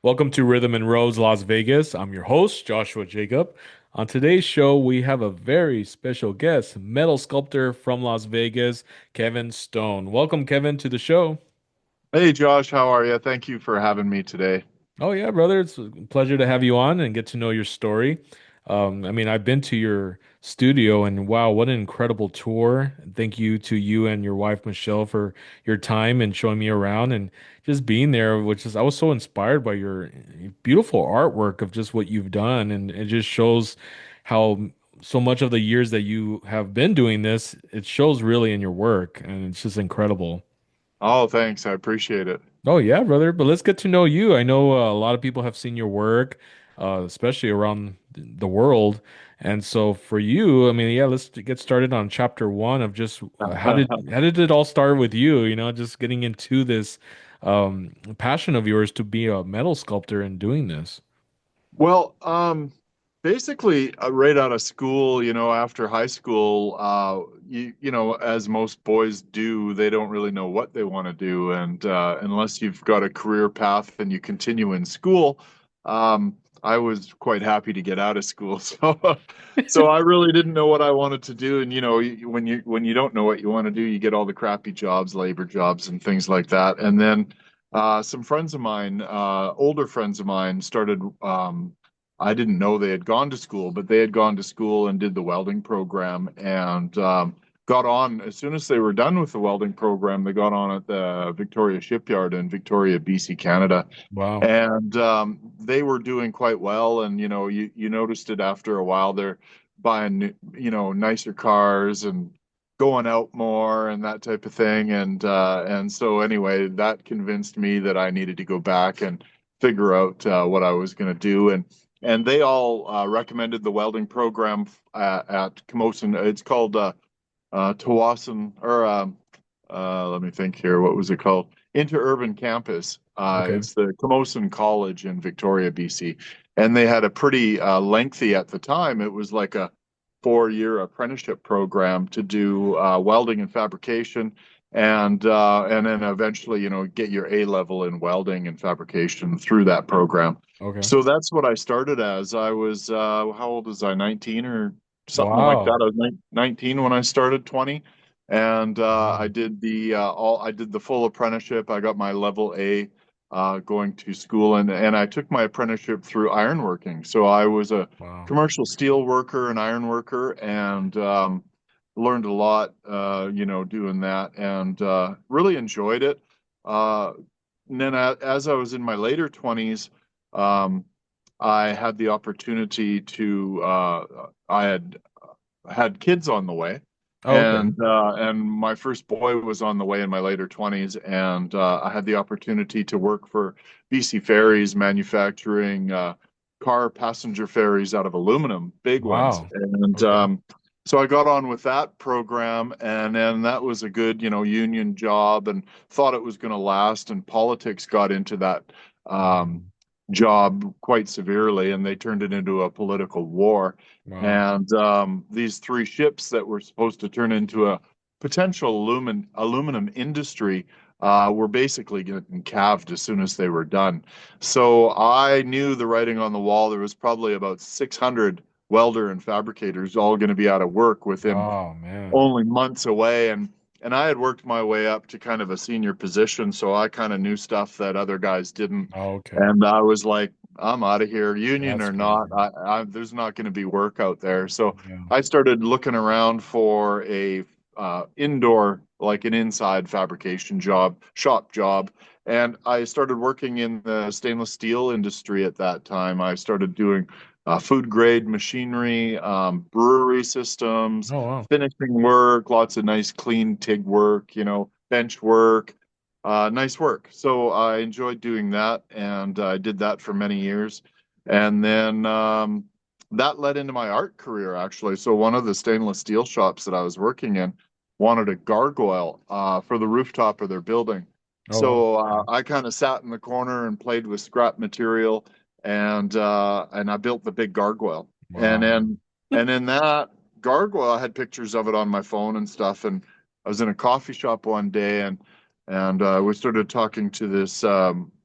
Welcome to Rhythm and Rose Las Vegas. I'm your host, Joshua Jacob. On today's show, we have a very special guest, metal sculptor from Las Vegas, Kevin Stone. Welcome, Kevin, to the show. Hey Josh, how are you? Thank you for having me today. Oh yeah, brother. It's a pleasure to have you on and get to know your story. I've been to your studio and wow, what an incredible tour. Thank you to you and your wife Michelle for your time and showing me around and just being there, which is I was so inspired by your beautiful artwork of just what you've done and it just shows how so much of the years that you have been doing this, it shows really in your work and it's just incredible. Oh, thanks. I appreciate it. Oh yeah, brother. But let's get to know you. I know a lot of people have seen your work, especially around the world. And so for you, yeah, let's get started on chapter one of just how did it all start with you? Just getting into this passion of yours to be a metal sculptor and doing this. Well, basically, right out of school, after high school, as most boys do, they don't really know what they want to do, and unless you've got a career path and you continue in school, I was quite happy to get out of school. So I really didn't know what I wanted to do, and when you don't know what you want to do, you get all the crappy jobs, labor jobs, and things like that, and then. Some friends of mine, older friends of mine, started. I didn't know they had gone to school, but they had gone to school and did the welding program and got on as soon as they were done with the welding program. They got on at the Victoria Shipyard in Victoria, BC, Canada, Wow. and they were doing quite well. And you noticed it after a while. They're buying nicer cars and going out more and that type of thing. And so anyway, that convinced me that I needed to go back and figure out what I was going to do. And they all recommended the welding program at Camosun. It's called Tawasin, or let me think here. What was it called? Interurban Campus. Okay. It's the Camosun College in Victoria, BC. And they had a pretty lengthy at the time. It was like a 4-year apprenticeship program to do welding and fabrication, and then eventually, get your A level in welding and fabrication through that program. Okay. So that's what I started as. I was how old was I? 19 or something like that. Wow. I was 19 when I started, 20, and Wow. I did the full apprenticeship. I got my level A going to school, and I took my apprenticeship through ironworking. So I was a Wow. commercial steel worker and iron worker, and learned a lot, doing that, and really enjoyed it. Uh, and then as I was in my later 20s, um, I had the opportunity to, I had kids on the way, Oh, okay. and my first boy was on the way in my later 20s, and I had the opportunity to work for BC Ferries, manufacturing car passenger ferries out of aluminum, big ones, Wow. and Okay. so I got on with that program, and then that was a good, union job, and thought it was going to last, and politics got into that. Um, Mm. Job quite severely, and they turned it into a political war. Wow. And these three ships that were supposed to turn into a potential aluminum industry were basically getting calved as soon as they were done. So I knew the writing on the wall. There was probably about 600 welder and fabricators all going to be out of work within Oh man. only months away. And I had worked my way up to kind of a senior position, so I kind of knew stuff that other guys didn't. Oh, okay. And I was like, I'm out of here, union That's or not. crazy. There's not going to be work out there. So Yeah. I started looking around for a indoor, like an inside fabrication job, shop job. And I started working in the stainless steel industry at that time. I started doing food grade machinery, brewery systems, Oh wow. finishing work, lots of nice clean TIG work, bench work, nice work. So I enjoyed doing that, and I did that for many years. And then that led into my art career, actually. So one of the stainless steel shops that I was working in wanted a gargoyle for the rooftop of their building. Oh wow. So Okay. I kind of sat in the corner and played with scrap material, and I built the big gargoyle. And Wow. then and in that gargoyle, I had pictures of it on my phone and stuff. And I was in a coffee shop one day, and we started talking to this.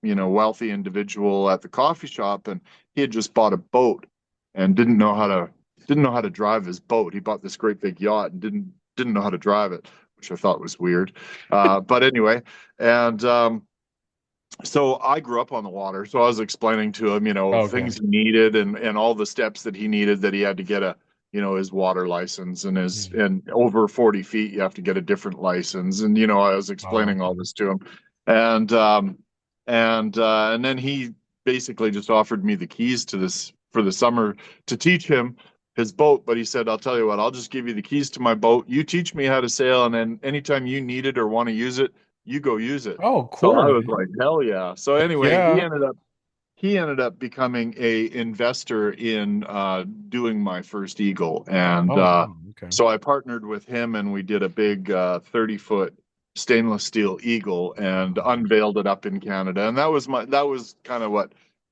wealthy individual at the coffee shop, and he had just bought a boat and didn't know how to drive his boat. He bought this great big yacht and didn't know how to drive it, which I thought was weird. But anyway, and so I grew up on the water. So I was explaining to him, Okay. things he needed and all the steps that he needed, that he had to get his water license, and Hmm. and over 40 feet, you have to get a different license. And, I was Wow. explaining all this to him. And, and then he basically just offered me the keys to this for the summer to teach him his boat. But he said, I'll tell you what, I'll just give you the keys to my boat. You teach me how to sail. And then anytime you need it or want to use it, you go use it. Oh, So cool, I was man. like, hell yeah. So anyway, he Yeah. ended up he ended up becoming a investor in doing my first eagle, and Oh, wow. Okay. so I partnered with him, and we did a big 30-foot stainless steel eagle and Wow. unveiled it up in Canada. And that was kind of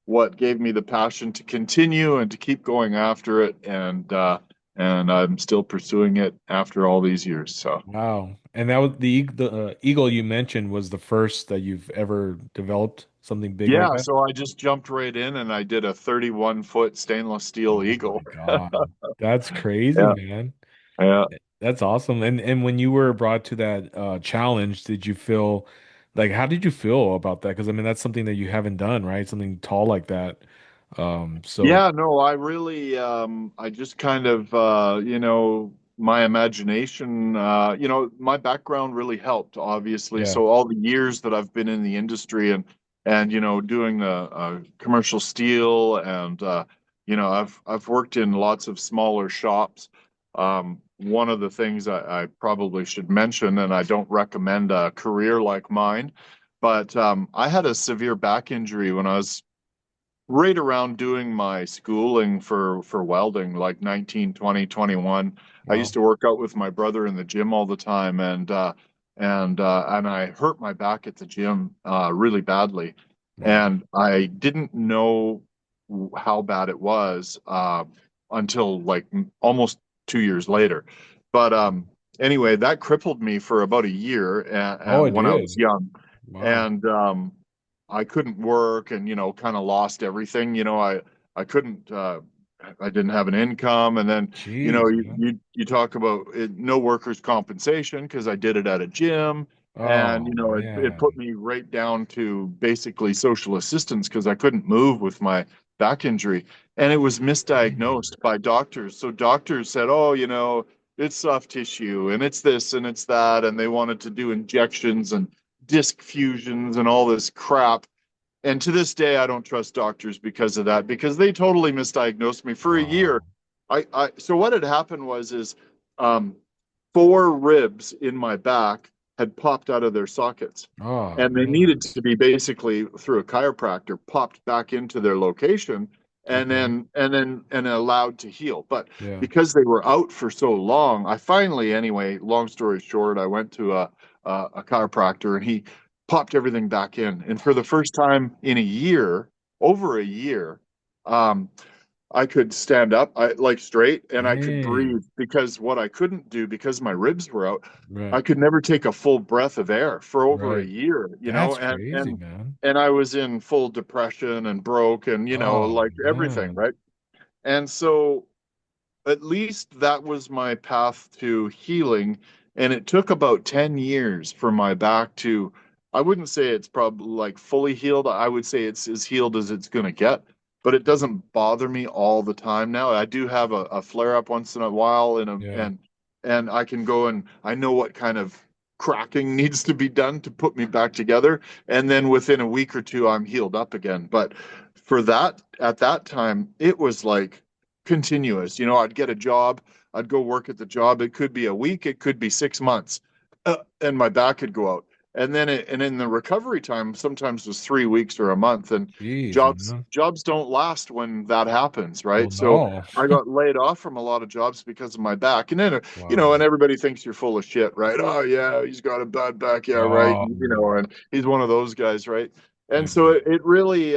what gave me the passion to continue and to keep going after it, and I'm still pursuing it after all these years. So. Wow. And that was the eagle you mentioned was the first that you've ever developed something big like Yeah, that? so I just jumped right in and I did a 31-foot stainless steel Oh my eagle. God. That's crazy, Yeah, man. yeah. That's awesome. And when you were brought to that challenge, did you feel like how did you feel about that? Because I mean that's something that you haven't done, right? Something tall like that. So Yeah, no, I really I just kind of my imagination, my background really helped, obviously. yeah. So all the years that I've been in the industry and doing the commercial steel, and I've worked in lots of smaller shops. One of the things I probably should mention, and I don't recommend a career like mine, but I had a severe back injury when I was right around doing my schooling for welding, like 19, 20, 21. I used Wow. to work out with my brother in the gym all the time, and I hurt my back at the gym really badly, Wow. and I didn't know how bad it was until like almost 2 years later. But anyway, that crippled me for about a year Oh, it when I was did. young, Wow. and I couldn't work, and kind of lost everything. I couldn't I didn't have an income, and then Jeez, man. you talk about it, no workers' compensation because I did it at a gym, and Oh it put man. me right down to basically social assistance because I couldn't move with my back injury, and it was Dang. misdiagnosed by doctors. So doctors said, oh, it's soft tissue and it's this and it's that, and they wanted to do injections and disc fusions and all this crap. And to this day, I don't trust doctors because of that, because they totally misdiagnosed me for a year. Wow. So what had happened is um, four ribs in my back had popped out of their sockets, Oh and they needed man. to be basically through a chiropractor popped back into their location, Okay. and allowed to heal. But Yeah. because they were out for so long, I finally, anyway, long story short, I went to a chiropractor, and he popped everything back in. And for the first time in a year, over a year, um, I could stand up, I like straight, and I could Dang. breathe, because what I couldn't do, because my ribs were out, Right. I could never take a full breath of air for over a Right. year, That's crazy, man. and I was in full depression and broke, and Oh like everything, man. right? And so at least that was my path to healing. And it took about 10 years for my back to, I wouldn't say it's probably like fully healed. I would say it's as healed as it's going to get, but it doesn't bother me all the time now. I do have a flare up once in a while, Yeah. and I can go, and I know what kind of cracking needs to be done to put me back together. And then within a week or two, I'm healed up again. But for that, at that time, it was like, continuous. I'd get a job, I'd go work at the job. It could be a week, it could be 6 months, and my back could go out. And in the recovery time, sometimes it was 3 weeks or a month. And Jeez, jobs man. jobs don't last when that happens, Well, right? So no. I got laid off from a lot of jobs because of my back. And then Wow. and everybody thinks you're full of shit, right? Oh yeah, he's got a bad back, yeah, right. Oh, And he's one of those guys, right? And so yeah. it really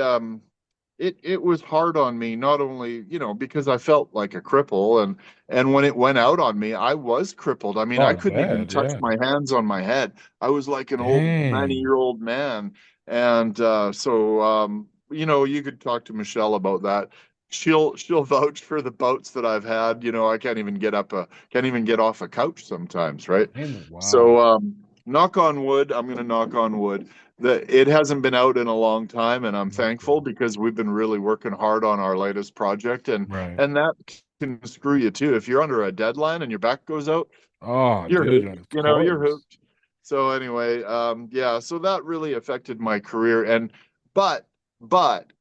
it was hard on me, not only, because I felt like a cripple, and when it went out on me, I was crippled. I mean, Oh, I I couldn't even bet. touch Yeah. my hands on my head. I was like an old Dang. 90-year-old man. And you could talk to Michelle about that. She'll vouch for the bouts that I've had. I can't even get off a couch sometimes, right? Man, wow. So knock on wood, I'm going to knock on wood. It hasn't been out in a long time, and I'm That's thankful good. because we've been really working hard on our latest project, and Right. and that can screw you too. If you're under a deadline and your back goes out, Oh, you're dude, hooked. of You're course. hooked. So anyway, yeah, so that really affected my career, but but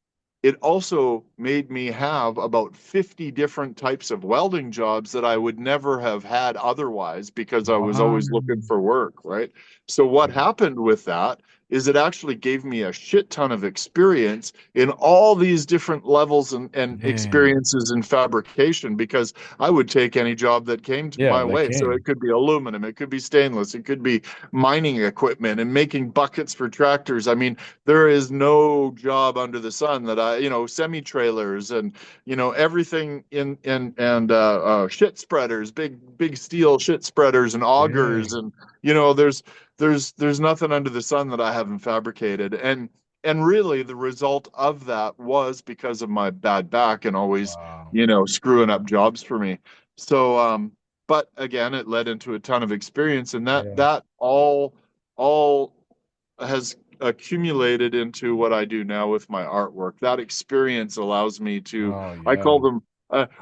it also made me have about 50 different types of welding jobs that I would never have had otherwise because I was Wow. always looking for work, right? So what Yeah. happened with that is it actually gave me a shit ton of experience in all these different levels and Man. experiences in fabrication because I would take any job that came to Yeah, my that way. So it came. could be aluminum, it could be stainless, it could be mining equipment and making buckets for tractors. I mean, there is no job under the sun that semi trailers and everything in and shit spreaders, big steel shit spreaders and augers, Dang. and there's nothing under the sun that I haven't fabricated. And really the result of that was because of my bad back and always, Wow. screwing up jobs for me. So but again, it led into a ton of experience, and that Yeah. that all has accumulated into what I do now with my artwork. That experience allows me to, Oh, I call yeah. them,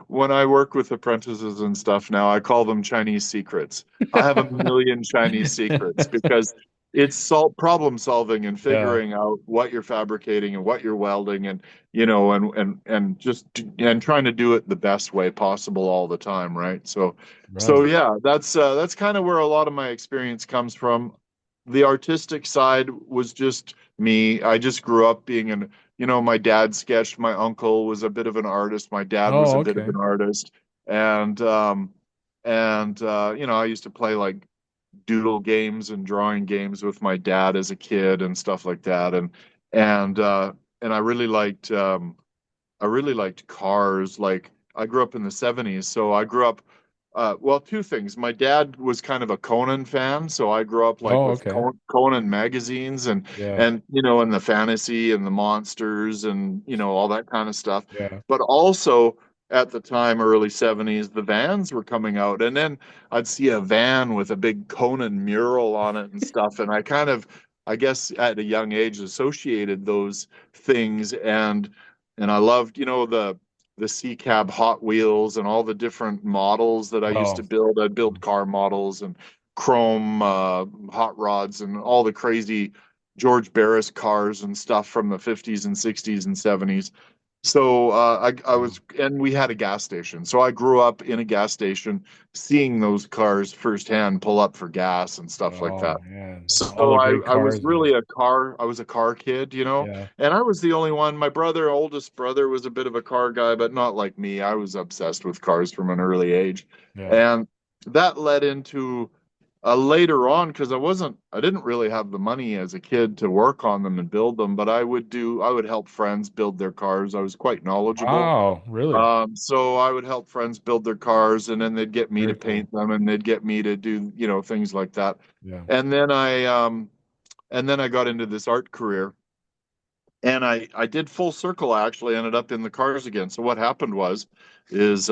when I work with apprentices and stuff now, I call them Chinese secrets. I have a million Chinese secrets because it's problem solving and Yeah. figuring out what you're fabricating and what you're welding, and and trying to do it the best way possible all the time, right? So Right. yeah, that's kind of where a lot of my experience comes from. The artistic side was just me. I just grew up being my dad sketched. My uncle was a bit of an artist. My dad was Oh, a bit of okay. an artist. And I used to play like doodle games and drawing games with my dad as a kid and stuff like that. And I really liked cars. Like I grew up in the 70s, so I grew up well, two things. My dad was kind of a Conan fan, so I grew up like Oh, with okay. Conan magazines Yeah. and the fantasy and the monsters and all that kind of stuff. Yeah. But also at the time, early 70s, the vans were coming out, and then I'd see a van with a big Conan mural on it and stuff, and I kind of, I guess, at a young age, associated those things, and I loved, the C cab Hot Wheels and all the different models that I used Oh. to build. I'd build car models and chrome hot rods and all the crazy George Barris cars and stuff from the 50s and 60s and 70s. So I Wow. was, and we had a gas station. So I grew up in a gas station, seeing those cars firsthand pull up for gas and stuff like Oh, that. man. All So the great I was cars, man. really I was a car kid, Yeah. and I was the only one. My oldest brother, was a bit of a car guy, but not like me. I was obsessed with cars from an early age. Yeah. And that led into later on, because I didn't really have the money as a kid to work on them and build them, but I would help friends build their cars. I was quite knowledgeable. Wow. Really? So I would help friends build their cars, and then they'd get me to Very cool. paint them, and they'd get me to do, things like that. Yeah. And then I got into this art career, and I did full circle. I actually ended up in the cars again. So what happened is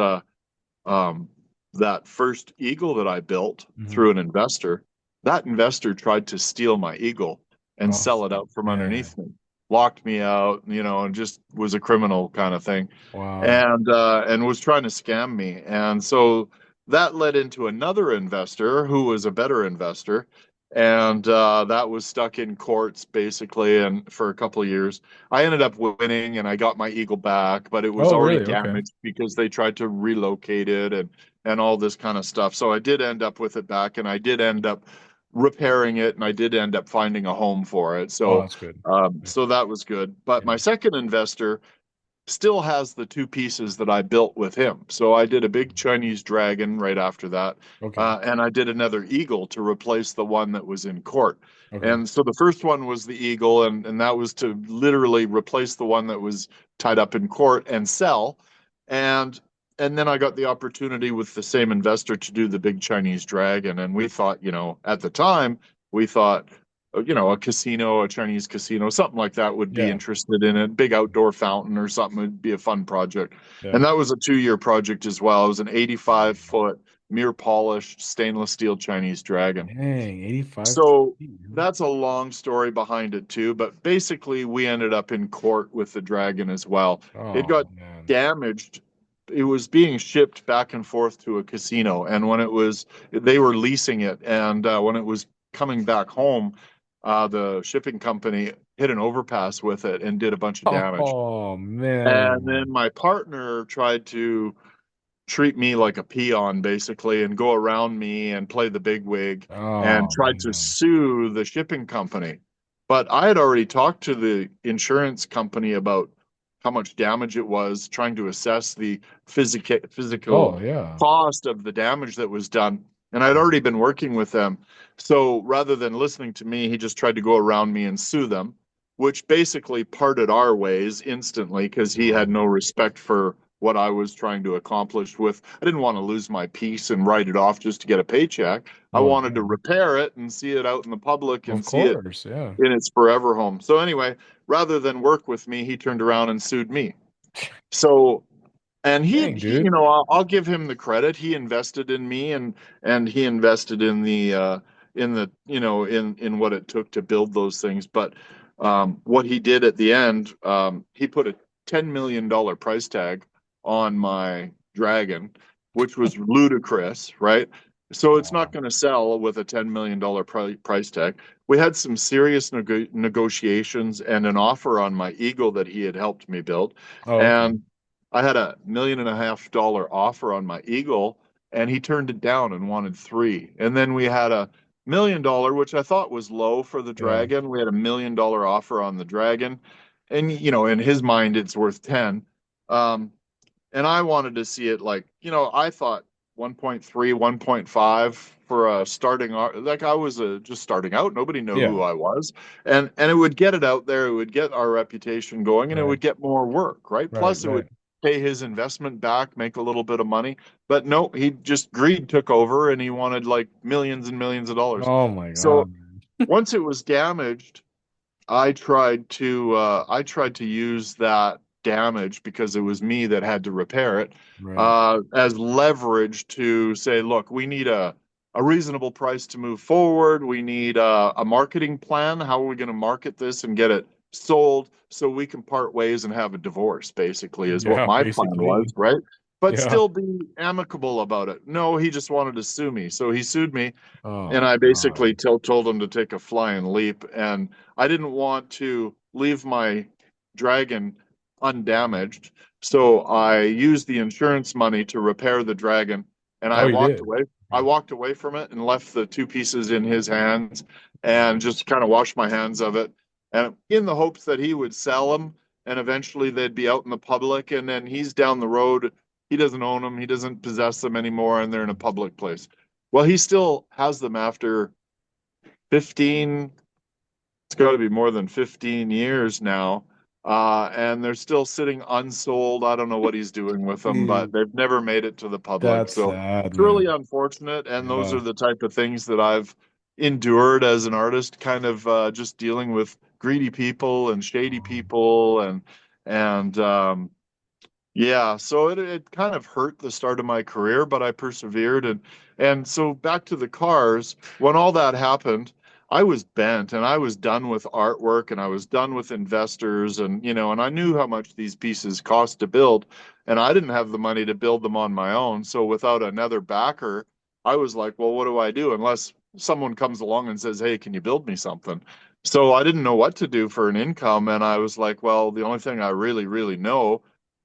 um, that first Eagle that I built Hmm. through an investor, that investor tried to steal my Eagle and Oh, sell it out from man. underneath me, locked me out, and just was a criminal kind of thing, Wow. and was trying to scam me. And so that led into another investor who was a better investor. And that was stuck in courts basically, and for a couple of years. I ended up winning and I got my Eagle back, but it was Oh, already really? Okay. damaged because they tried to relocate it and all this kind of stuff. So I did end up with it back, and I did end up repairing it, and I did end up finding a home for it. Oh, So that's good. so that was good. But Yeah. my second investor still has the two pieces that I built with him. So I did a big Chinese dragon right after that, Okay. and I did another eagle to replace the one that was in court. Okay. And so the first one was the eagle, and that was to literally replace the one that was tied up in court and sell. And and then I got the opportunity with the same investor to do the big Chinese dragon. And we thought, at the time, we thought, a casino, a Chinese casino, something like that would be Yeah. interested in it. Big outdoor fountain or something would be a fun project. Yeah. And that was a 2-year project as well. It was an 85-foot mirror polished stainless steel Chinese dragon. Dang, 85 So feet, huh? that's a long story behind it too, but basically we ended up in court with the dragon as well. It Oh got man. damaged. It was being shipped back and forth to a casino, and they were leasing it, and when it was coming back home, the shipping company hit an overpass with it and did a bunch of damage. Oh And then man. my partner tried to treat me like a peon basically and go around me and play the big wig and Oh tried to man. sue the shipping company. But I had already talked to the insurance company about how much damage it was, trying to assess the physical Oh yeah. cost of the damage that was done. And I'd already been working with them. So rather than listening to me, he just tried to go around me and sue them, which basically parted our ways instantly because he had no Oh, respect for what I was trying to accomplish with. I didn't want to lose my piece and write it off just to get a paycheck. I oh wanted yeah. to repair it and see it out in the public Of and see it course, yeah. in its forever home. So anyway, rather than work with me, he turned around and sued me. So and Dang, he dude. I'll give him the credit. He invested in me and he invested in the in what it took to build those things. But what he did at the end, he put a $10 million price tag on my dragon, which was ludicrous, right? So it's not Wow. going to sell with a $10 million price tag. We had some serious negotiations and an offer on my eagle that he had helped me build. Oh, okay. And I had $1.5 million offer on my Eagle, and he turned it down and wanted three. And then we had $1 million, which I thought was low for the Yeah. Dragon. We had $1 million offer on the Dragon, and in his mind, it's worth 10. And I wanted to see it like, I thought 1.3, 1.5 for a starting like I was just starting out. Nobody knew who Yeah. I was. And it would get it out there, it would get our reputation going, and it Right. would get more work, right? Right. Plus it Right. would pay his investment back, make a little bit of money. But no, he just greed took over and he wanted like millions and millions of dollars. Oh my So God, man. once it was damaged, I tried to use that damage because it was me that had to repair it Right. as leverage to say, look, we need a reasonable price to move forward. We need a marketing plan. How are we going to market this and get it sold so we can part ways and have a divorce, basically, is what Yeah, my plan was, basically. right? But Yeah. still be amicable about it. No, he just wanted to sue me. So he sued me and Oh I basically God. told him to take a flying leap. And I didn't want to leave my dragon undamaged. So I used the insurance money to repair the dragon. And Oh, I you walked did. away. I Okay. walked away from it and left the two pieces in his hands and just kind of washed my hands of it. And in the hopes that he would sell them and eventually they'd be out in the public. And then he's down the road. He doesn't own them. He doesn't possess them anymore. And they're in a public place. Well, he still has them after 15, it's got to be more than 15 years now. And they're still sitting unsold. I don't know what he's doing with them, but Dude, they've never made it to the public. that's So sad, it's really man. unfortunate. And those Yeah. are the type of things that I've endured as an artist, kind of just dealing with greedy people and shady Um, people and yeah, so it kind of hurt the start of my career, but I persevered and so back to the cars, when all that happened, I was bent and I was done with artwork and I was done with investors and I knew how much these pieces cost to build and I didn't have the money to build them on my own. So without another backer, I was like, well, what do I do unless someone comes along and says, "Hey, can you build me something?" So I didn't know what to do for an income and I was like, well, the only thing I really, really know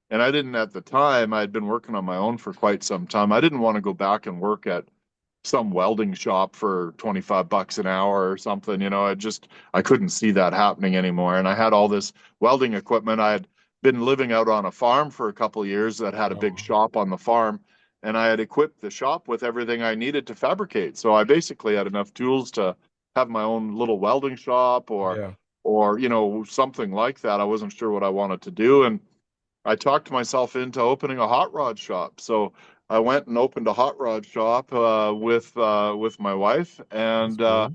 and I didn't at the time, I'd been working on my own for quite some time. I didn't want to go back and work at some welding shop for 25 bucks an hour or something. I couldn't see that happening anymore. And I had all this welding equipment. I had been living out on a farm for a couple of years that had a big Oh, shop on the farm, and I had equipped the shop with everything I needed to fabricate. So I basically had enough tools to have my own little welding shop yeah. or something like that. I wasn't sure what I wanted to do, and I talked myself into opening a hot rod shop. So I went and opened a hot rod shop with my wife, That's cool.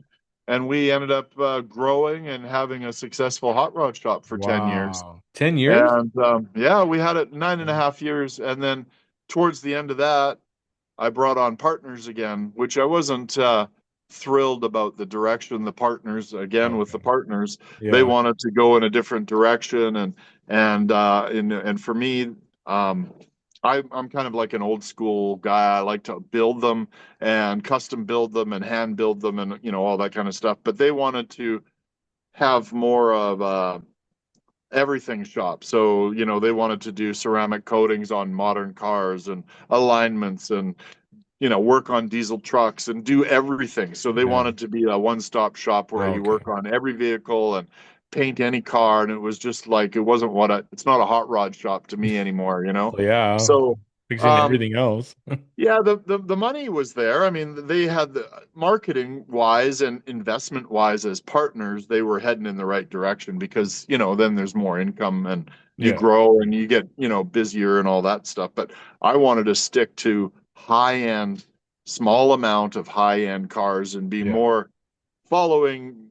and we ended up growing and having a successful hot rod shop for 10 years. Wow. 10 years? And yeah, we had it nine and a Yeah. half years, and then towards the end of that, I brought on partners again, which I wasn't thrilled about the direction the partners again with the Okay. partners. They Yeah. wanted to go in a different direction, and for me, um, I'm kind of like an old school guy. I like to build them and custom build them and hand build them and all that kind of stuff. But they wanted to have more of a everything shop. So, they wanted to do ceramic coatings on modern cars and alignments and work on diesel trucks and do everything. So they Yeah. wanted to be a one-stop shop where you Okay. work on every vehicle and paint any car. And it was just like it wasn't it's not a hot rod shop to me anymore. So yeah, So fixing um everything else. yeah, the money was there. I mean, they had the marketing wise and investment wise as partners, they were heading in the right direction because, then there's more income and you Yeah. grow and you get, busier and all that stuff. But I wanted to stick to high end, small amount of high end cars and be Yeah. more following,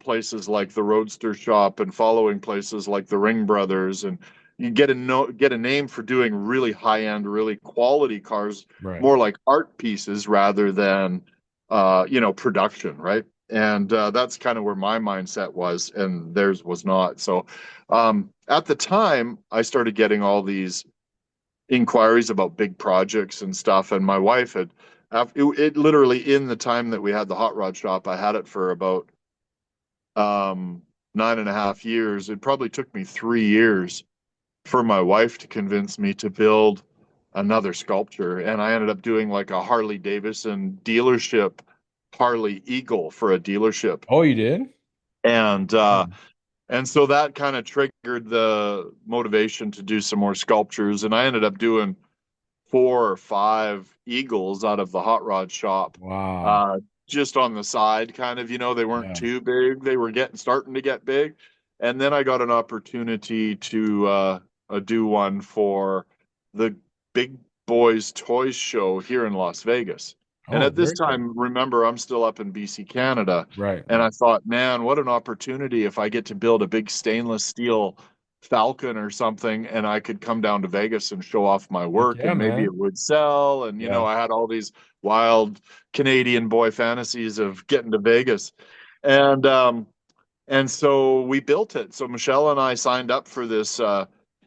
places like the Roadster Shop and following places like the Ring Brothers, and you get a name for doing really high end, really quality cars, Right. more like art pieces rather than production, right? And that's kind of where my mindset was, and theirs was not. So at the time, I started getting all these inquiries about big projects and stuff. And my wife had, it literally in the time that we had the hot rod shop, I had it for about um, 9.5 years. It probably took me 3 years for my wife to convince me to build another sculpture. And I ended up doing like a Harley Davidson dealership, Harley Eagle for a dealership. Oh, you did? And uh, Hmm. and so that kind of triggered the motivation to do some more sculptures. And I ended up doing 4 or 5 eagles out of the hot rod shop, Wow. uh, just on the side, kind of. They weren't Yeah. too big. They were starting to get big, and then I got an opportunity to do one for the Big Boys Toys Show here in Las Vegas. And Oh, at this very cool. time, remember, I'm still up in BC, Canada, Right, and right. I thought, man, what an opportunity if I get to build a big stainless steel Falcon or something, and I could come down to Vegas and show off my Heck work, yeah, and maybe man. it would sell. And Yeah. I had all these wild Canadian boy fantasies of getting to Vegas, and so we built it. So Michelle and I signed up for this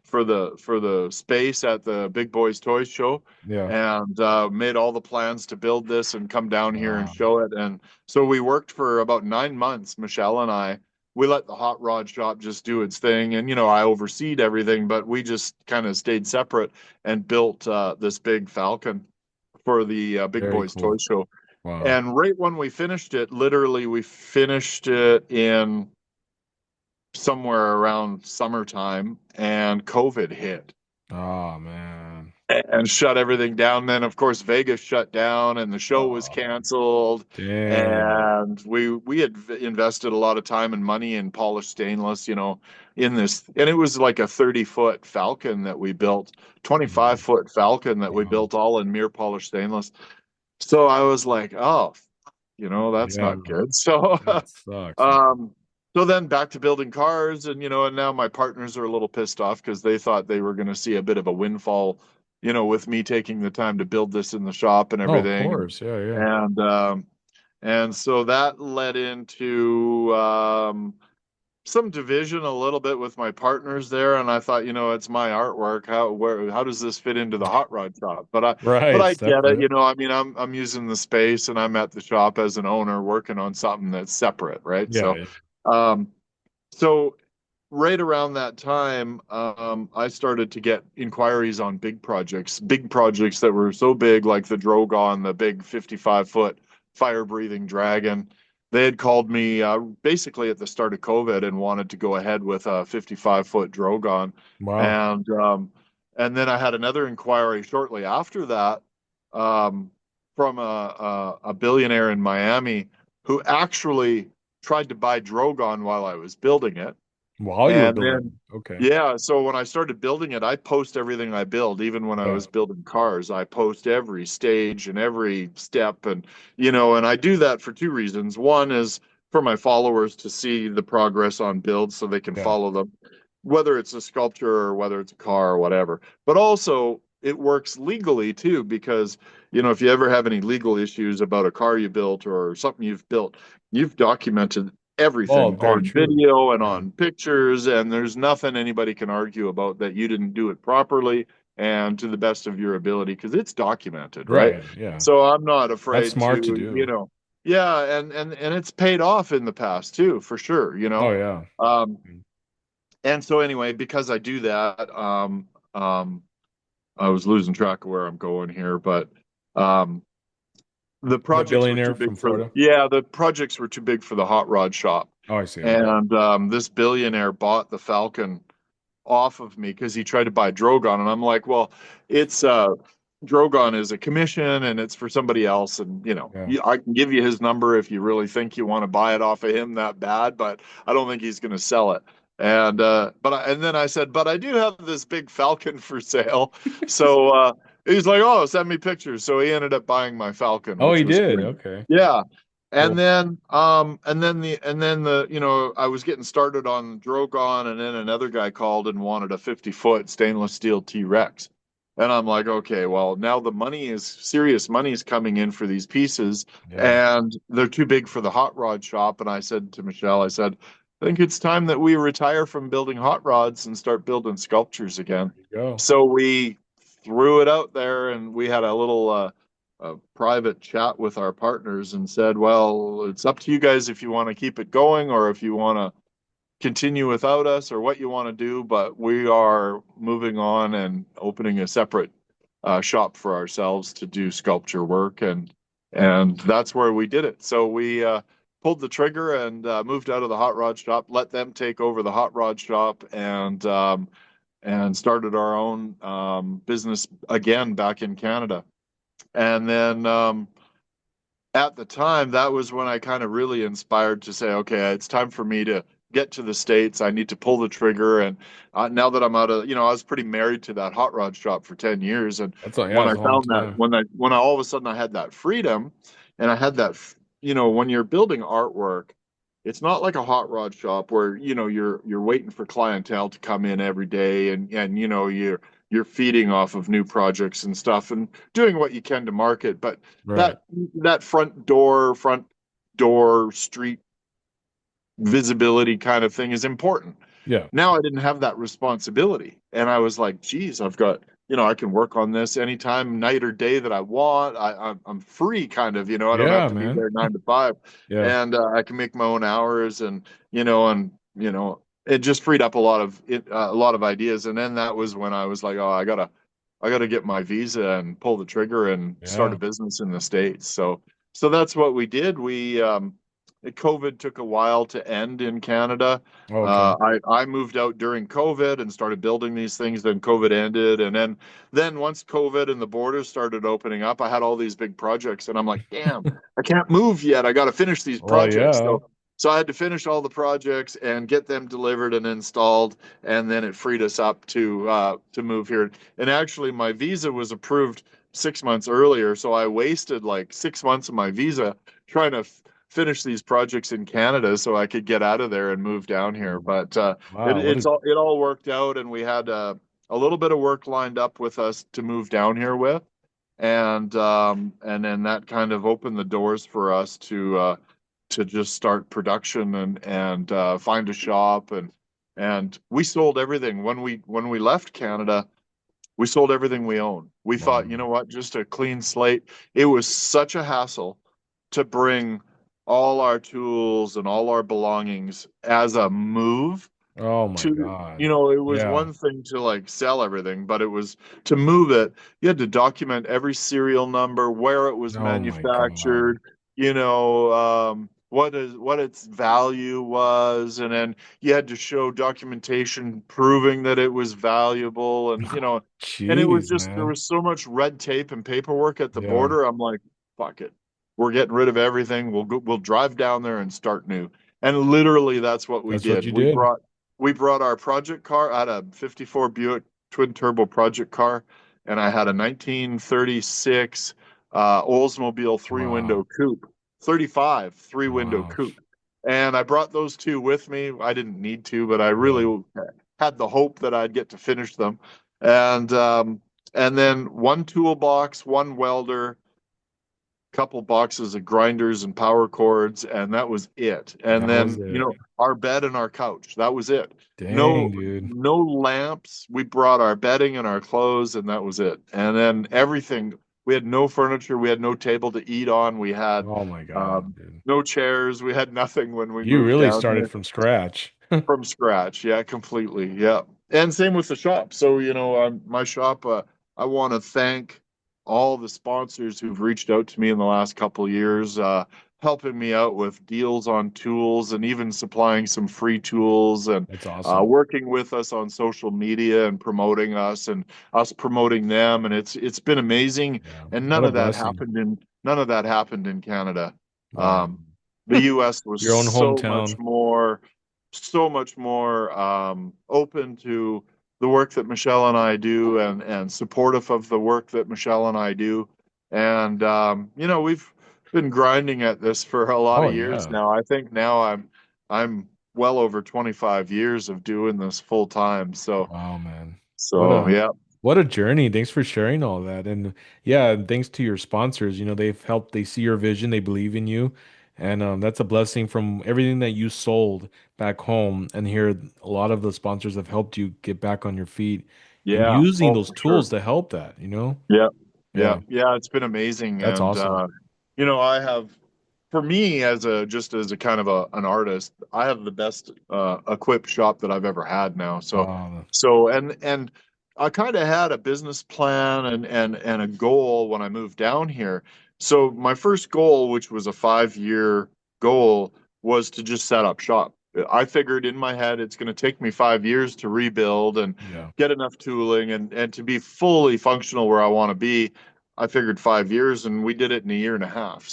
for the space at the Big Boys Toys Show, Yeah. and made all the plans to build this and come down here and Wow. show it. And so we worked for about 9 months, Michelle and I. We let the hot rod shop just do its thing, and I overseed everything, but we just kind of stayed separate and built this big Falcon for the Big Very Boys Toy cool. Show. Wow. And right when we finished it, literally, we finished it in somewhere around summertime, and COVID hit Oh, man. and shut everything down. Then, of course, Vegas shut down, and the show was Oh, canceled. dang. And we had invested a lot of time and money in polished stainless, in this, and it was like a 30-foot Falcon that we built, Yeah. 25-foot Falcon that we Wow. built all in mirror polished stainless. So I was like, oh, that's Yeah. not good. So, That sucks, man. um, so then back to building cars, and and now my partners are a little pissed off because they thought they were going to see a bit of a windfall, with me taking the time to build this in the shop and Oh, of everything, course. Yeah, yeah. and so that led into some division a little bit with my partners there, and I thought, it's my artwork. How does this fit into the hot rod shop? But Right. I get it. Separate. I mean, I'm using the space, and I'm at the shop as an owner working on something that's separate, right? Yeah, So, yeah. um, so right around that time, I started to get inquiries on big projects that were so big, like the Drogon, the big 55-foot fire breathing dragon. they had called me basically at the start of COVID and wanted to go ahead with a 55-foot Drogon, Wow. and and then I had another inquiry shortly after that um, from a billionaire in Miami who actually tried to buy Drogon while I was building it. While you were And building. then, Okay. yeah, so when I started building it, I post everything I build. Even when I Yeah. was building cars, I post every stage and every step. And I do that for two reasons. One is for my followers to see the progress on builds so they can Yeah. follow them, whether it's a sculpture or whether it's a car or whatever. But also, it works legally too, because, if you ever have any legal issues about a car you built or something you've built, you've documented Oh, everything very on true. video and Yeah. on pictures, and there's nothing anybody can argue about that you didn't do it properly and to the best of your ability because it's documented, right? Right. Yeah. So I'm not That's afraid smart to to, do. yeah, and it's paid off in the past too, for sure. Oh, yeah. Um, and so anyway, because I do that, I was losing track of where I'm going here, but um, the The projects were too billionaire big from for Florida. yeah, the projects were too big for the hot rod shop. Oh, I see. Okay. And this billionaire bought the Falcon off of me because he tried to buy Drogon, and I'm like, well, it's Drogon is a commission, and it's for somebody else, and Yeah. I can give you his number if you really think you want to buy it off of him that bad, but I don't think he's going to sell it. And then I said, but I do have this big Falcon for sale, so he's like, oh, send me pictures. So he ended up buying my Falcon, Oh, which he was did. great. Okay. Yeah, Cool. and then I was getting started on Drogon, and then another guy called and wanted a 50-foot stainless steel T-Rex. And I'm like, okay, well, now the money is serious money is coming in for these pieces, Yeah. and they're too big for the hot rod shop. And I said to Michelle, I said, I think it's time that we retire from building hot rods and start building sculptures again. There you go. So we threw it out there, and we had a private chat with our partners and said, well, it's up to you guys if you want to keep it going or if you want to continue without us or what you want to do. But we are moving on and opening a separate shop for ourselves to do sculpture work. And that's where we did it. So we pulled the trigger and moved out of the hot rod shop, let them take over the hot rod shop, and started our own business again back in Canada. And then at the time, that was when I kind of really inspired to say, okay, it's time for me to get to the States. I need to pull the trigger. And now that I'm out of, I was pretty married to that hot rod shop for 10 years. And That's a, yeah, when I it's a long found that, time. when I all of a sudden I had that freedom and I had that, when you're building artwork, it's not like a hot rod shop where, you're waiting for clientele to come in every day and, you're feeding off of new projects and stuff and doing what you can to market. But Right. that that front door street visibility kind of thing is important. Yeah. Now I didn't have that responsibility, and I was like, geez, I've got, I can work on this anytime, night or day that I want. I'm free, kind of, I don't have Yeah, to be man. there 9 to 5, Yeah. and I can make my own hours, and it just freed up a lot of ideas. And then that was when I was like, oh, I gotta get my visa and pull the trigger and start a Yeah. business in the States. So that's what we did. COVID took a while to end in Canada. Okay. I moved out during COVID and started building these things. Then COVID ended, and then once COVID and the borders started opening up, I had all these big projects, and I'm like, damn, I can't move yet. I got to finish these Well, projects. yeah. So I had to finish all the projects and get them delivered and installed, and then it freed us up to move here. And actually, my visa was approved 6 months earlier, so I wasted like 6 months of my visa trying to finish these projects in Canada so I could get out of there and move down here. But Wow. What is, it all worked out, and we had a little bit of work lined up with us to move down here with, and then that kind of opened the doors for us to just start production and find a shop, and we sold everything when we left Canada. We sold everything we own. We wow. thought, you know what, just a clean slate. It was such a hassle to bring all our tools and all our belongings as a move Oh my to, God. it was Yeah. one thing to like sell everything, but it was to move it. You had to document every serial number, where it was Oh my God. manufactured, you know, what its value was, and then you had to show documentation proving that it was valuable, and and it was Jeez, just there man. was so much red tape and paperwork at the Yeah, border. I'm like, fuck it, we're getting rid of everything. We'll drive down there and start new. And literally, that's what we that's what did. you did. We brought our project car. I had a '54 Buick twin turbo project car, and I had a 1936 Oldsmobile three Wow. window coupe. 35 three-window Wow. coupe. And I brought those two with me. I didn't need to, but I Yeah. really had the hope that I'd get to finish them. And and then one toolbox, one welder, couple boxes of grinders and power cords, and that was it. And That was then, it. our bed and our couch. That was it. Dang, No, dude. no lamps. We brought our bedding and our clothes, and that was it. And then everything. We had no furniture. We had no table to eat on. We had Oh my God, um, dude. no chairs. We had nothing when we You moved really down started here. from scratch. From scratch, yeah, completely, yeah. And same with the shop. So, my shop, I want to thank all the sponsors who've reached out to me in the last couple of years, helping me out with deals on tools and even supplying some free tools, and That's awesome. working with us on social media and promoting us and us promoting them. And it's been amazing. Yeah. And What a blessing. none of that happened in Canada. Wow. Um, the US was Your own hometown. so much more open to the work that Michelle and I do, and supportive of the work that Michelle and I do. And we've been grinding at this for a lot Oh of years yeah. now. I think now I'm well over 25 years of doing this full time. So Wow, man. What so a yeah. what a journey. Thanks for sharing all that. And yeah, and thanks to your sponsors, they've helped, they see your vision, they believe in you. And that's a blessing from everything that you sold back home. And here, a lot of the sponsors have helped you get back on your feet and Yeah. using Oh, those for sure. tools to help that. Yeah. Yeah. Yeah, Yeah. It's been amazing. that's And, awesome. I have, for me, just as a kind of an artist, I have the best equipped shop that I've ever had now. Wow. And I kind of had a business plan and a goal when I moved down here. So my first goal, which was a 5-year goal, was to just set up shop. I figured in my head it's going to take me 5 years to rebuild and Yeah. get enough tooling and to be fully functional where I want to be. I figured 5 years, and we did it in a year and a half.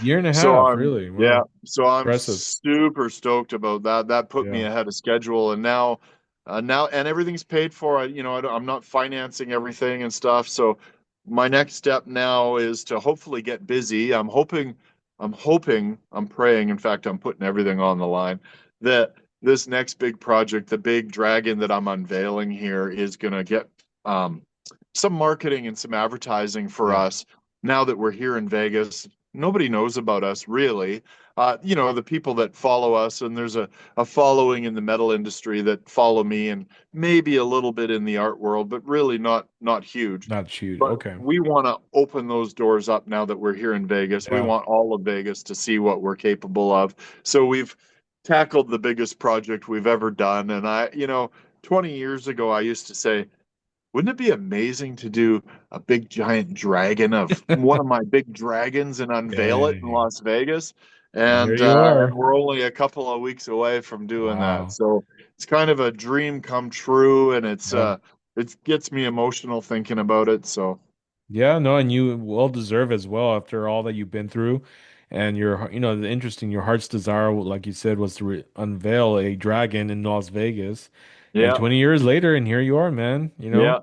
Year and a So half, I'm really. yeah, Wow. so I'm Impressive. super stoked about that. That put me Yeah. ahead of schedule, and now and everything's paid for. I'm not financing everything and stuff. So my next step now is to hopefully get busy. I'm praying. In fact, I'm putting everything on the line that this next big project, the big dragon that I'm unveiling here, is going to get um, some marketing and some advertising for Yeah. us now that we're here in Vegas. Nobody knows about us really. The people that follow us, and there's a following in the metal industry that follow me, and maybe a little bit in the art world, but really not huge. Not shoot. But Okay. we want to open those doors up now that we're here in Vegas. We Yeah. want all of Vegas to see what we're capable of. So we've tackled the biggest project we've ever done. And 20 years ago, I used to say, wouldn't it be amazing to do a big giant dragon of one of my big dragons and unveil it in Dang. Las Vegas? And here And you uh, and are. we're only a couple of weeks away from doing that. Wow. So it's kind of a dream come true, and Yeah. it gets me emotional thinking about it. So Yeah, no, and you well deserve as well after all that you've been through. And the interesting, your heart's desire, like you said, was to unveil a dragon in Las Vegas. And yeah, 20 years later, and here you are, man. yeah,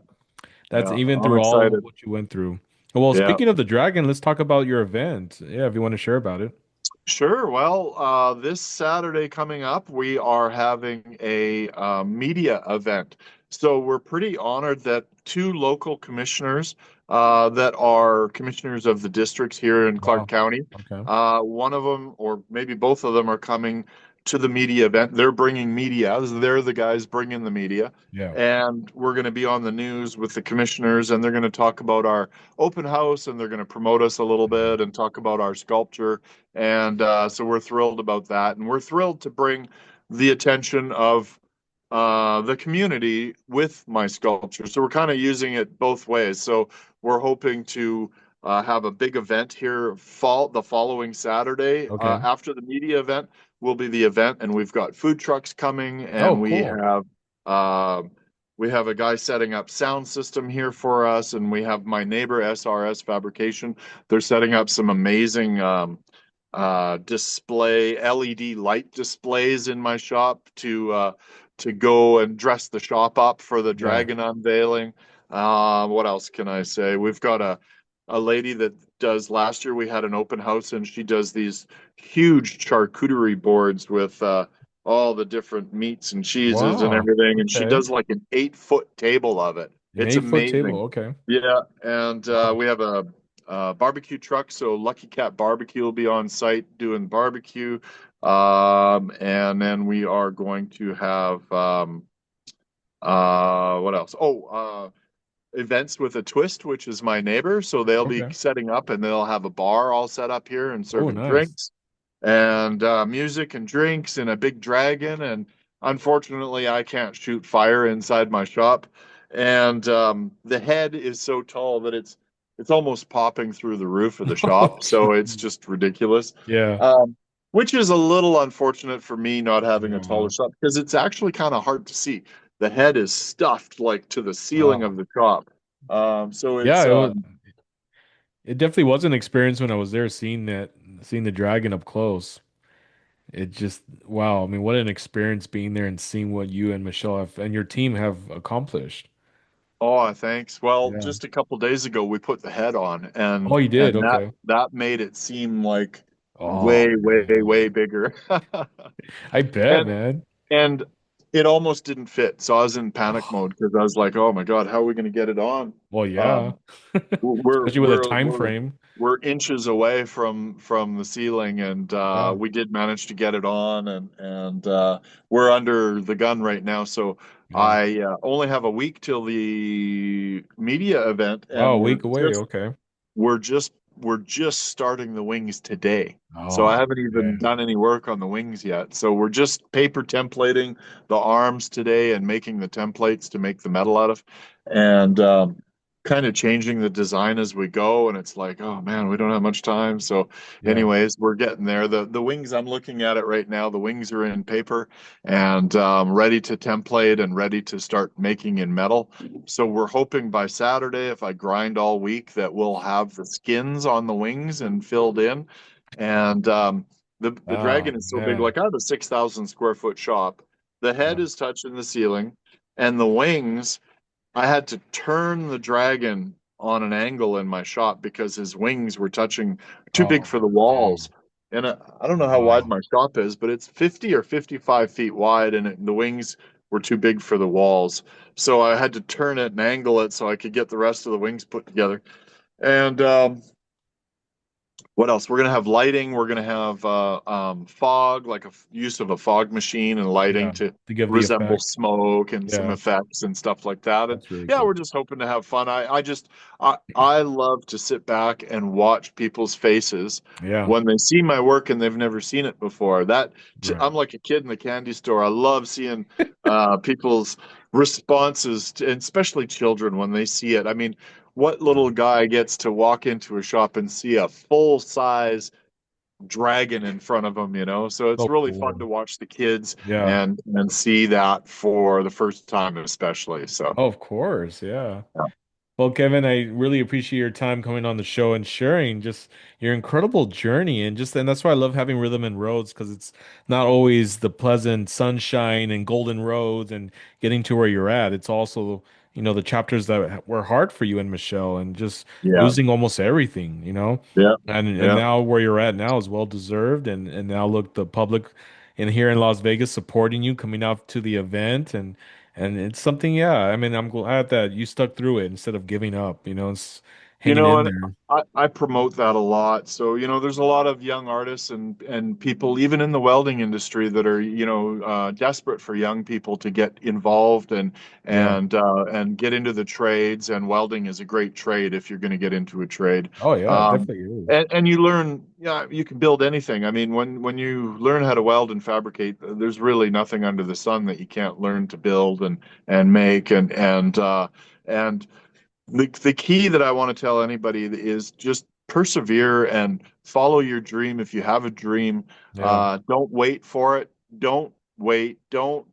That's yeah. even I'm through all excited. what you went through. Well, Yeah. speaking of the dragon, let's talk about your event. Yeah, if you want to share about it. Sure. Well, this Saturday coming up, we are having a media event. So we're pretty honored that two local commissioners that are commissioners of the districts here in Clark Wow. County, Okay. one of them, or maybe both of them, are coming to the media event. They're bringing media. They're the guys bringing the media. Yeah. And we're going to be on the news with the commissioners, and they're going to talk about our open house, and they're going to promote us a little Yeah. bit and talk about our sculpture. And so we're thrilled about that. And we're thrilled to bring the attention of the community with my sculpture. So we're kind of using it both ways. So we're hoping to have a big event here the following Saturday. Okay. After the media event will be the event, and we've got food trucks coming, Oh, and cool. uh, we have a guy setting up sound system here for us, and we have my neighbor SRS Fabrication. They're setting up some amazing display LED light displays in my shop to go and dress the shop up for the Yeah. dragon unveiling. What else can I say? We've got a lady that does. Last year we had an open house, and she does these huge charcuterie boards with all the different meats and cheeses and Wow. everything, and she Okay. does like an 8 foot table of it. An It's 8 foot table. amazing. Okay. Yeah, and Wow. we have a barbecue truck, so Lucky Cat Barbecue will be on site doing barbecue. And then we are going to have what else? Events with a twist, which is my neighbor. So they'll be Okay. setting up and they'll have a bar all set up here and Oh, serving nice. drinks and music and drinks and a big dragon. And unfortunately, I can't shoot fire inside my shop. And the head is so tall that it's almost popping through the roof of the Oh, shop. So it's geez. just ridiculous. Yeah. Um, which is a little unfortunate for me not having a taller Yeah. shop because it's actually kind of hard to see. The head is stuffed like to the ceiling of Wow. the shop. So Yeah, it's it was it definitely was an experience when I was there seeing the dragon up close. It just wow, I mean, what an experience being there and seeing what you and Michelle have and your team have accomplished. Oh, thanks. Well, Yeah. just a couple days ago we put the head on Oh, you did? and that Okay. that made it seem like Oh way, way, way man. bigger. I bet, And man. and it almost didn't fit. So I was in panic mode because I was like, "Oh my God, how are we going to get it on?" Well, yeah. Um, we're Especially with a we're time we're frame. we're inches away from the ceiling, and Yeah. we did manage to get it on, and we're under the gun right now. So Yeah. I only have a week till the media event, Wow, and a week away. Okay. we're just starting the wings today. So I Oh, haven't even man. done any work on the wings yet. So we're just paper templating the arms today and making the templates to make the metal out of, and kind of changing the design as we go. And it's like, oh man, we don't have much time. So, Yeah. anyways, we're getting there. The wings, I'm looking at it right now. The wings are in paper and ready to template and ready to start making in metal. So we're hoping by Saturday, if I grind all week, that we'll have the skins on the wings and filled in. And the Oh, dragon is so big. man. Like I have a 6,000 square foot shop. The head Yeah. is touching the ceiling, and the wings. I had to turn the dragon on an angle in my shop because his wings were touching too big Oh, for the walls. man. And I don't know how wide Wow. my shop is, but it's 50 or 55 feet wide, and the wings were too big for the walls. So I had to turn it and angle it so I could get the rest of the wings put together. And what else? We're gonna have lighting. We're gonna have fog, like use of a fog machine and lighting Yeah. to To give the resemble effect. smoke and some Yeah. effects and stuff like that. And That's really yeah, cool. we're just hoping to have fun. I love to sit back and watch people's faces Yeah. when they see my work and they've never seen it before. Right. I'm like a kid in the candy store. I love seeing people's responses, and especially children when they see it. I mean, what Yeah. little guy gets to walk into a shop and see a full size dragon in front of him, you know? So it's So really fun cool. to watch the kids Yeah. and see that for the first time, especially. So Oh, of course. Yeah. yeah, Well, Kevin, I really appreciate your time coming on the show and sharing just your incredible journey and that's why I love having Rhythm and Roads because it's not always the pleasant sunshine and golden roads and getting to where you're at. It's also, the chapters that were hard for you and Michelle and just yeah, losing almost everything, yeah, And yeah. now where you're at now is well deserved and now look the public in here in Las Vegas supporting you, coming out to the event and it's something, yeah. I mean, I'm glad that you stuck through it instead of giving up, it's hanging in And there. I promote that a lot. So, there's a lot of young artists and people, even in the welding industry, that are, desperate for young people to get involved Yeah. and get into the trades. And welding is a great trade if you're going to get into a trade. Oh, yeah, it Um, definitely is. and you learn, yeah, you can build anything. I mean, when you learn how to weld and fabricate, there's really nothing under the sun that you can't learn to build and make and the key that I want to tell anybody is just persevere and follow your dream. If you have a dream, Yeah. don't wait for it. Don't wait. Don't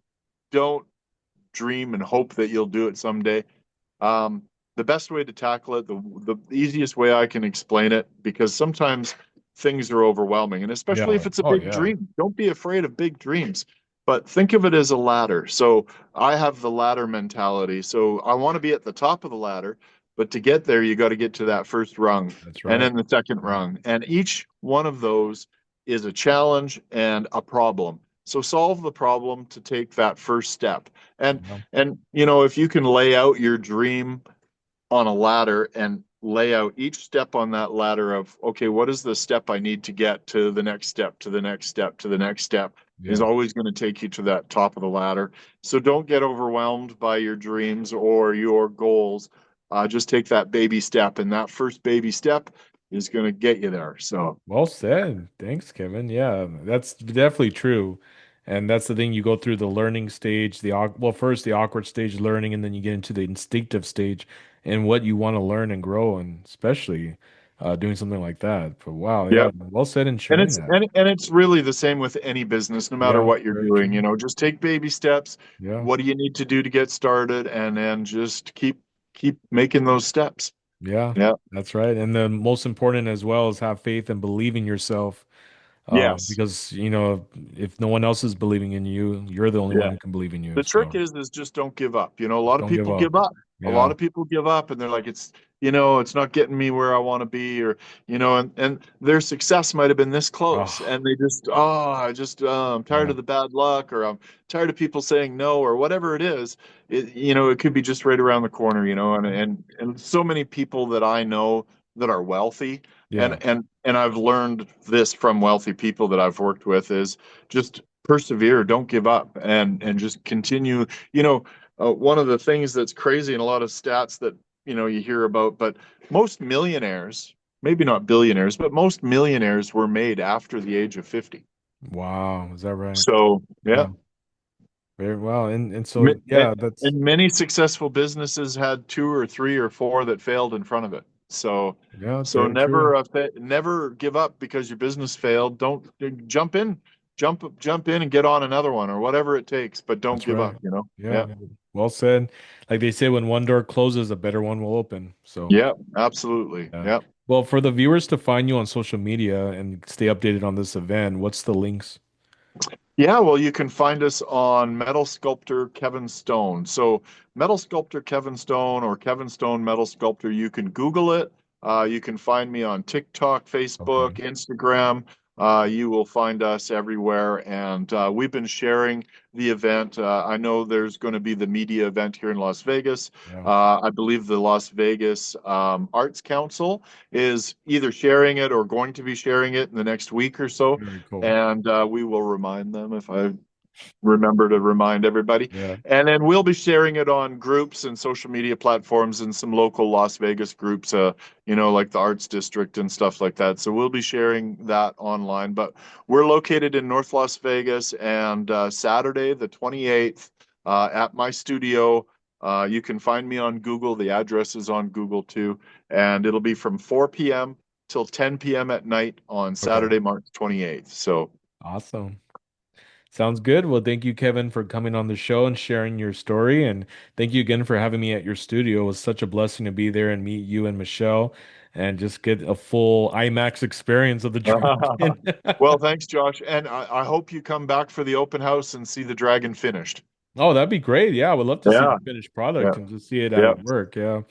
dream and hope that you'll do it someday. Um, the best way to tackle it, the easiest way I can explain it, because sometimes things are overwhelming, and especially Yeah. if it's a Oh big yeah. dream, don't be afraid of big dreams. But think of it as a ladder. So I have the ladder mentality. So I want to be at the top of the ladder, but to get there, you got to get to that first rung That's and right. then the second Yeah. rung. And each one of those is a challenge and a problem. So solve the problem to take that first step. And Yeah. and if you can lay out your dream on a ladder and lay out each step on that ladder of, okay, what is the step I need to get to the next step, to the next step, to the next step, is Yeah. always going to take you to that top of the ladder. So don't get overwhelmed by your dreams or your goals. Just take that baby step, and that first baby step is going to get you there. So, Well said. Thanks, Kevin. Yeah, that's definitely true. And that's the thing, you go through the learning stage, well, first the awkward stage learning, and then you get into the instinctive stage and what you want to learn and grow, and especially doing something like that. But wow, yeah. yeah, well said in And sharing it's that. and, and it's really the same with any business, no matter Yeah, what you're very doing. true. Just take baby steps. Yeah, What do you need to do to get started? And then just keep making those steps. yeah, Yeah. that's right. And the most important as well is have faith and believe in yourself. Yes. Because if no one else is believing in you, you're the only one Yeah. who can believe in you. The trick So is just don't give up. A just lot of don't give people up. give up. A lot Yeah. of people give up and they're like, it's not getting me where I want to be, or and their success might have been this close, Oh, and they just, I'm tired yeah. of the bad luck, or I'm tired of people saying no, or whatever it is. It could be just right around the corner, and so many people that I know that are wealthy, Yeah. and I've learned this from wealthy people that I've worked with, is just persevere, don't give up, and just continue. One of the things that's crazy, and a lot of stats that you hear about, but most millionaires, maybe not billionaires, but most millionaires were made after the age of 50. Wow. Is that right? So yeah. Yeah. Very well. And Mi- so and yeah, that's and many successful businesses had two or three or four that failed in front of it. So yeah, it's so very true. never give up because your business failed. Don't jump in and get on another one, or whatever it takes, but don't That's give right. up. Yeah. Yeah. Well said. Like they say, when one door closes, a better one will open. So Yeah, absolutely. yeah. Yeah. Well, for the viewers to find you on social media and stay updated on this event, what's the links? Yeah, well, you can find us on Metal Sculptor Kevin Stone. So, Metal Sculptor Kevin Stone or Kevin Stone Metal Sculptor, you can Google it. You can find me on TikTok, Facebook, Okay. Instagram. You will find us everywhere. And we've been sharing the event. I know there's going to be the media event here in Las Vegas. Yeah. I believe the Las Vegas Arts Council is either sharing it or going to be sharing it in the next week or so, Very cool. and we will remind them if I remember to remind everybody. Yeah. And then we'll be sharing it on groups and social media platforms and some local Las Vegas groups, like the Arts District and stuff like that. So we'll be sharing that online. But we're located in North Las Vegas, and Saturday, the 28th, at my studio. You can find me on Google. The address is on Google too. And it'll be from 4 p.m. till 10 p.m. at night on Okay. Saturday, March 28th. So Awesome. Sounds good. Well, thank you, Kevin, for coming on the show and sharing your story. And thank you again for having me at your studio. It was such a blessing to be there and meet you and Michelle and just get a full IMAX experience of the dragon. well, thanks, Josh. And I hope you come back for the open house and see the dragon finished. Oh, that'd be great. Yeah, I would love to see Yeah, the finished product yeah, and just see it yeah. at work. Yeah.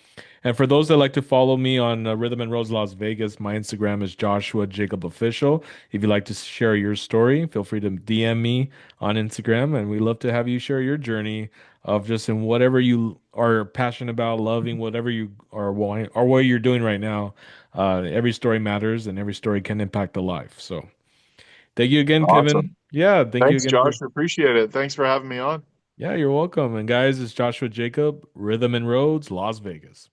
And for those that like to follow me on Rhythm and Rose Las Vegas, my Instagram is Joshua Jacob Official. If you'd like to share your story, feel free to DM me on Instagram, and we love to have you share your journey of just in whatever you are passionate about, loving, whatever you are wanting, or what you're doing right now. Every story matters, and every story can impact a life. So, thank you again, Kevin. Awesome. Yeah, thank you Thanks, again for. Josh. Appreciate it. Thanks for having me on. Yeah, you're welcome. And guys, it's Joshua Jacob, Rhythm and Roads, Las Vegas.